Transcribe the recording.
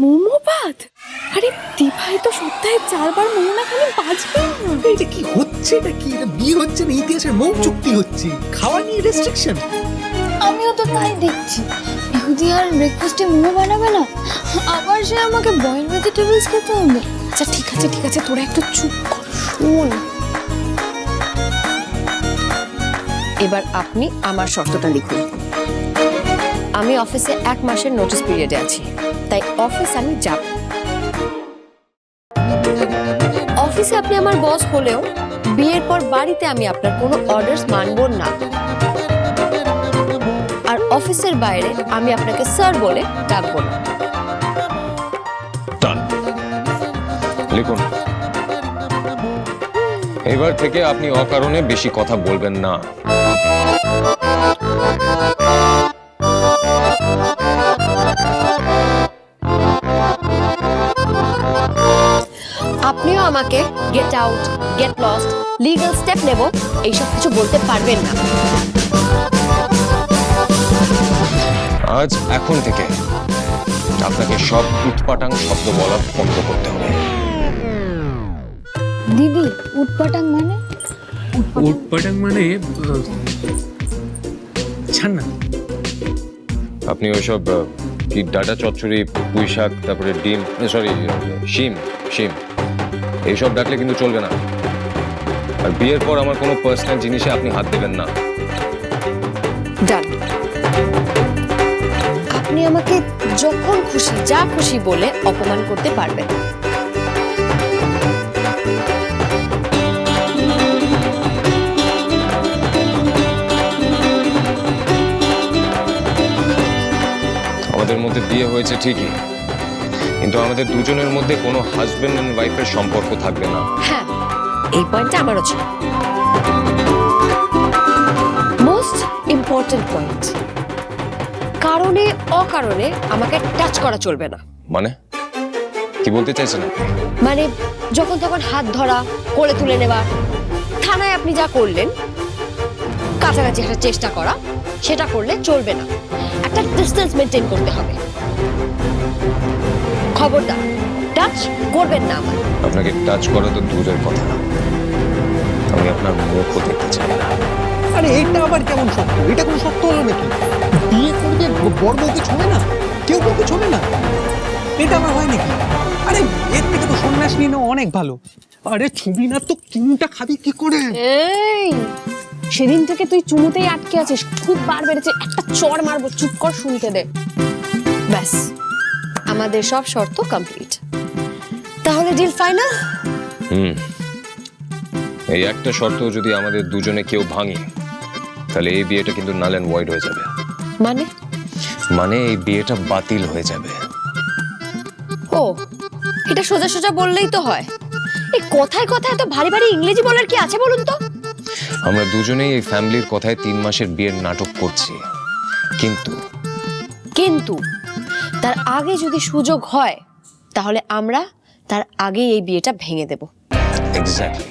মোমো ভাত? আরে দিভাই তো সপ্তাহে 4 বার মোমো না খেলে বাঁচবে না। এটা কি হচ্ছে? এটা কি? এটা বিয়ে হচ্ছে না ইতিহাসের মৌ চুক্তি হচ্ছে? খাওয়া নিয়ে রেস্ট্রিকশন? আমিও তো তাই দেখছি। ইহুদি আর ব্রেকফাস্টে মোমো বানাবে না, আবার সে আমাকে বয়েল ভেজিটেবলস খেতে হবে। আচ্ছা ঠিক আছে ঠিক আছে, তোরা একটু চুপ কর, শোন। এবার আপনি আমার শর্তটা লিখুন। আমি অফিসে 1 মাসের নোটিস পিরিয়ডে আছি, তাই অফিস আমি যাব। অফিসে আপনি আমার বস হলেও বিয়ের পর বাড়িতে আমি আপনার কোনো অর্ডারস মানব না। আর অফিসের বাইরে আমি আপনাকে স্যার বলে ডাকবো না। ডান, লিখুন। এবার থেকে আপনি অকারণে বেশি কথা বলবেন না। আপনিও আমাকে get out, get lost, legal step নেব এইসব কিছু বলতে পারবেন না। আজ এখন থেকে আপনাকে সব উৎপাটাং শব্দ বলা বন্ধ করতে হবে। দিদি উটপাটাং মানে? উটপাটাং মানে ছাড় না। আপনি ওইসব কি ডাটা চচ্চড়ি, পুঁই শাক, তারপরে ডিম, সরি শিম শিম এইসব ডাকলে কিন্তু চলবে না। আর বিয়ের পর আমার কোনো পার্সোনাল জিনিসে আপনি হাত দেবেন না। ডান। আপনি আমাকে যখন খুশি যা খুশি বলে অপমান করতে পারবেন। আমাদের মধ্যে বিয়ে হয়েছে ঠিকই, কিন্তু আমাদের দুজনের মধ্যে কোনো হাজবেন্ড এন্ড ওয়াইফের সম্পর্ক থাকবে না। হ্যাঁ, এই পয়েন্টটা আমারও ছিল। মোস্ট ইম্পর্টেন্ট পয়েন্ট, কারণে অকারণে আমাকে টাচ করা চলবে না। মানে কি বলতে চাইছেন আপনি? মানে যখন তখন হাত ধরা, কোলে তুলে নেওয়া, থানায় আপনি যা করলেন কাছাকাছি একটা চেষ্টা করা, সেটা করলে চলবে না। একটা ডিস্টেন্স মেনটেন করতে হবে। খবরদার টাচ করবেন না আমার। আপনাকে টাচ করা তো দূরের কথা, আমি আপনার মুখও দেখতে চাই না। আরে এটা আবার কেমন শর্ত? এটা কোনো শর্ত হলো নাকি? বিয়ে করবে বর বউকে ছোঁবে না, কেউ কাউকে ছোঁবে না, এটা আবার হয় নাকি? আরে এর থেকে তো সন্ন্যাস নিয়ে নেওয়া অনেক ভালো। আরে ছবি না তো চুমুটা খাবি কি করে? এই সেদিন থেকে তুই চুমুতেই আটকে আছিস, খুব বার বেড়েছে, একটা চড় মারবো, চুপ কর, শুনতে দে। ব্যাস, আমাদের সব শর্ত কমপ্লিট। তাহলে ডিল ফাইনাল? এই একটা শর্ত যদি আমাদের দুজনে কেউ ভাঙে, তাহলে এই বিয়েটা কিন্তু নাল এন্ড ভয়েড হয়ে যাবে। মানে? মানে এই বিয়েটা বাতিল হয়ে যাবে। ও, এটা সোজা সোজা বললেই তো হয়। এই কথায় কথায় এত ভারী ভারী ইংরেজি বলার কি আছে বলুন তো? আমরা দুজনেই এই ফ্যামিলির কথায় 3 মাসের বিয়ের নাটক করছি, কিন্তু কিন্তু তার আগে যদি সুযোগ হয় তাহলে আমরা তার আগে এই বিয়েটা ভেঙে দেব। এক্স্যাক্টলি